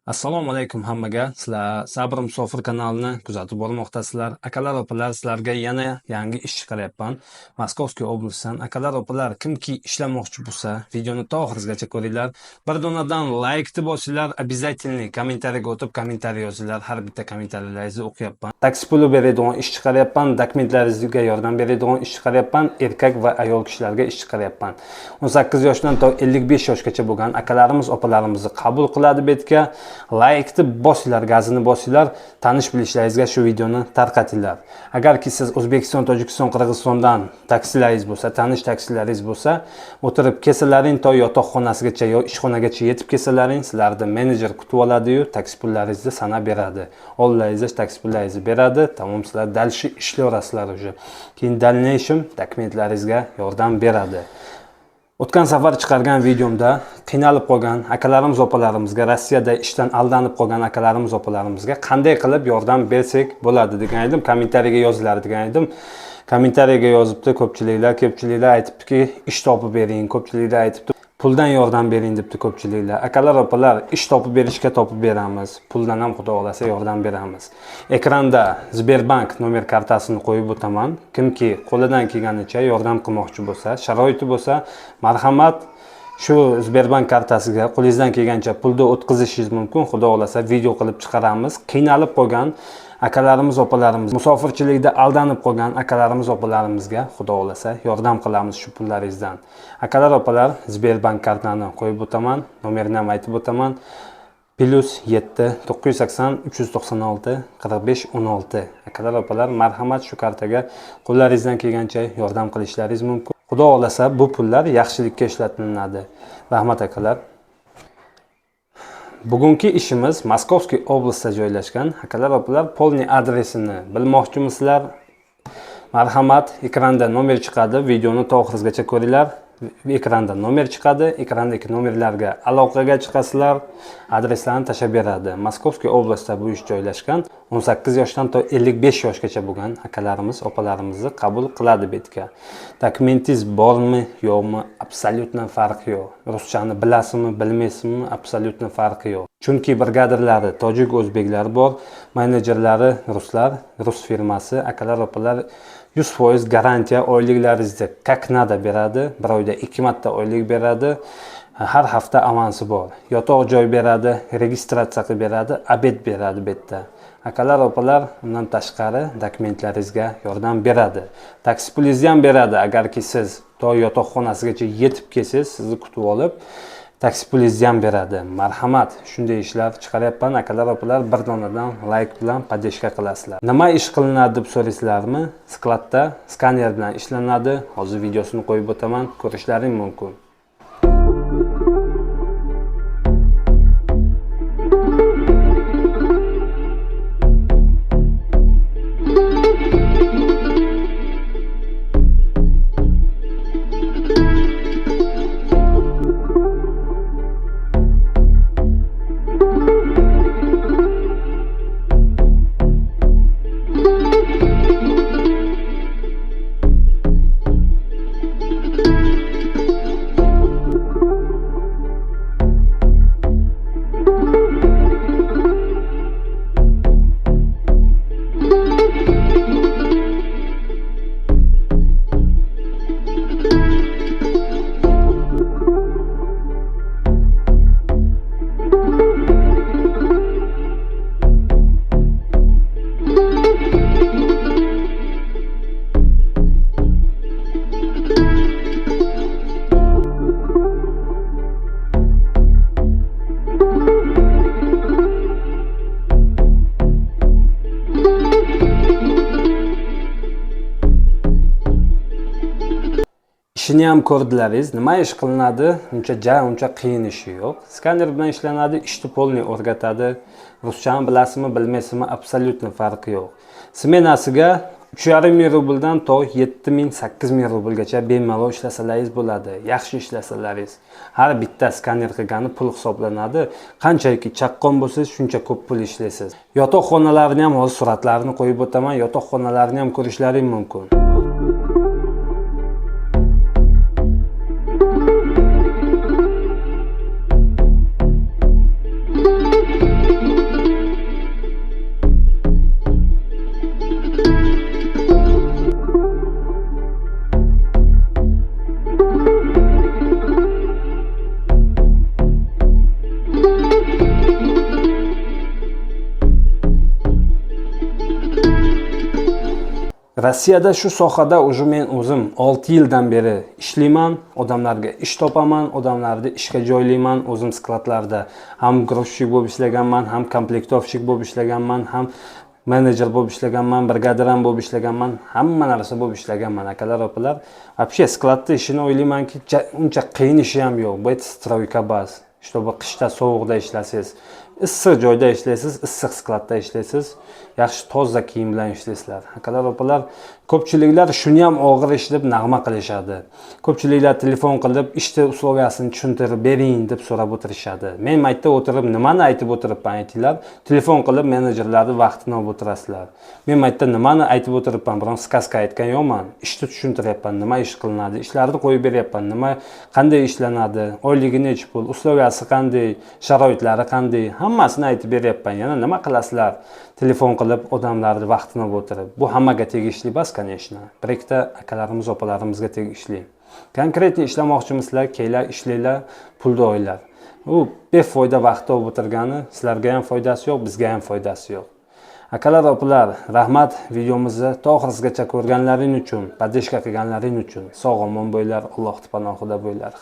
Assalomu alaykum hammaga. Sizlar Sabr Musofir kanalini kuzatib bormoqdasizlar. Akalar opalar, sizlarga yana yangi ish chiqaryapman. Moskovskiy oblastdan akalar opalar kimki ishlamoqchi bo'lsa, videoni to oxirigacha ko'ringlar. Bir donadan like bosinglar, обязательно kommentariyaga o'tib kommentariy yozinglar. Har bitta kommentariyaringizni o'qiyapman. Taksi puli beradigan ish chiqaryapman, dokumentlaringizga yordam beradigan ish chiqaryapman, erkak va ayol kishilarga ish chiqaryapman. 18 yoshdan to 55 yoshgacha bo'lgan akalarimiz, opalarimizni qabul qiladi betga. Like bosinglar, gazini bosinglar, tanish bilishlaringizga shu videoni tarqatinglar. Agarki siz O'zbekiston, Tojikiston, Qirg'izistondan taksilaringiz bo'lsa, tanish taksilaringiz bo'lsa, o'tirib kesalaring to yotoqxonasigacha yo ishxonagacha yetib kesalaring, sizlarni menejer kutib oladi-yu, taksi pullaringizni sanab beradi. Oldingizda taksi pullaringizni beradi. Tamom, sizlar dalshi ishlayverasizlar уже. Keyin dalneyshim dokumentlaringizga yordam beradi. O'tgan safar chiqargan videomda qiynalib qolgan akalarimiz, opalarimizga, Rossiyada ishdan aldanib qolgan akalarimiz, opalarimizga qanday qilib yordam bersak bo'ladi degan edim. Kommentariyaga yozinglar degan edim. Kommentariyaga yozibdi ko'pchiliklar aytibdiki, ish topib bering, ko'pchiliklar aytibdi puldan yordam bering debdi ko'pchiliklar. Akalar, opalar, ish topib berishga topib beramiz. Puldan ham xudo xolasa yordam beramiz. Ekranda Sberbank nomer kartasini qo'yib o'taman. Kimki qo'lidan kelganicha yordam qilmoqchi bo'lsa, sharoiti bo'lsa, marhamat shu Sberbank kartasiga qo'lingizdan kelgancha pulni o'tkazishingiz mumkin. Xudo xolasa video qilib chiqaramiz. Qiynalib qolgan akalarimiz, opalarimiz, musofirchilikda aldanib qolgan akalarimiz, opalarimizga xudo xolasa yordam qilamiz shu pullaringizdan. Akalar, opalar, Sberbank kartani qo'yib o'taman, nomerini ham aytib o'taman. +7 980 396 45 16. Akalar, opalar, marhamat shu kartaga qo'llaringizdan kelgancha yordam qilishlaringiz mumkin. Xudo xolasa bu pullar yaxshilikka ishlatiladi. Rahmat akalar. Bugungi ishimiz Moskovskiy oblastida joylashgan. Akalar, opalar, polniy adresini bilmoqchimisizlar? Marhamat, ekranda nomer chiqadi, videoni to oxirigacha ko'ringlar. Ekranda nomer chiqadi, ekrandagi nomerlarga aloqaga chiqasizlar, adreslarni tashab beradi. Moskovskiy oblastida bu ish joylashgan. 18 yoshdan to 55 yoshgacha bo'lgan akalarimiz, opalarimizni qabul qiladi betga. Dokumentingiz bormi, yo'qmi, absolyutno farqi yo'q. Ruschani bilasizmi, bilmaysizmi, absolyutno farqi yo'q. Chunki brigadirlari tojik, o'zbeklar bor, menejerlari ruslar, rus firmasi. Akalar, opalar, 100% garantiya oyliklaringizni как надо beradi. Bir oyda 2 marta oylik beradi. Har hafta avansi bor. Yotoq joy beradi, registratsiya qilib beradi, obed beradi betda. Akalar, opalar, undan tashqari dokumentlaringizga yordam beradi. Taksi pulingizni ham beradi. Agarki siz to yotoqxonasigacha yetib kelsangiz, sizni kutib olib taksi pulingizni ham beradi. Marhamat, shunday ishlar chiqaryapman. Akalar, opalar, bir donadan like bilan podдержка qilasizlar. Nima ish qilinadi deb so'raysizlarmi? Skladda skaner bilan ishlanadi. Hozir videosini qo'yib o'taman, ko'rishlaring mumkin. Ishini ham ko'rdilaringiz. Nima ish qilinadi? Uncha qiyin ishi yo'q. Skaner bilan ishlanadi, ishni polniy o'rgatadi. Ruschani bilasizmi, bilmaysizmi, absolyutno farqi yo'q. Smenasiga 3,5 rubldan to 7,000-8,000 rublgacha bemalol ishlasalaringiz bo'ladi. Yaxshi ishlasalaringiz. Har bitta skaner qilgani pul hisoblanadi. Qanchaki chaqqon bo'lsangiz, shuncha ko'p pul ishlaysiz. Yotoqxonalarni ham hozir suratlarini qo'yib o'taman. Yotoqxonalarni ham ko'rishlaring mumkin. Rossiyada shu sohada уже men o'zim 6 yildan beri ishlayman, odamlarga ish topaman, odamlarni ishga joylayman, o'zim skladlarda ham grossovщик bo'lib ishlaganman, ham komplektovщик bo'lib ishlaganman, ham menejer bo'lib ishlaganman, brigadir bo'lib ishlaganman, hamma narsa bo'lib ishlaganman akalar, opalar. Вообще skladda ishini o'ylaymanki, uncha qiyin ishi ham yo'q. Bu stroyka bas. Чтобы qishda sovuqda ishlasangiz, issiq joyda ishlaysiz, issiq skladda ishlaysiz, yaxshi toza kiyim bilan ishlaysizlar. Akalar, opalar, ko'pchiliklar shuni ham og'ir ish deb nag'ma qilishadi. Ko'pchiliklar telefon qilib, ishni usloviyasini tushuntirib bering deb so'rab o'tirishadi. Men maytda o'tirib, nimani aytib o'tiribman aytinglar. Telefon qilib menejerlarni vaqtini olib o'tirasizlar. Men maytda nimani aytib o'tiribman, biron skaska aytgan yo'qman. Ishni tushuntiryapman, nima ish qilinadi, ishlarni qo'yib beryapman, nima qanday ishlanadi, oyligi necha pul, usloviyasi qanday, sharoitlari qanday, hammasini aytib beryapman. Yana nima qilasizlar? Telefon qilib odamlarni vaqtini olib o'tirib. Bu hammaga tegishli emas, конечно. Bir ikkita akalarimiz, opalarimizga tegishli. Konkretni ishlamoqchimisizlar, kelinglar, ishlanglar, pulni olinglar. U befoyda vaqtni olib o'tirgani sizlarga ham foydasi yo'q, bizga ham foydasi yo'q. Akalar, opalar, rahmat videomizni to'g'risigacha ko'rganlaring uchun, podдержка qilganlaring uchun. Sog' omon bo'linglar, Alloh panohida bo'linglar.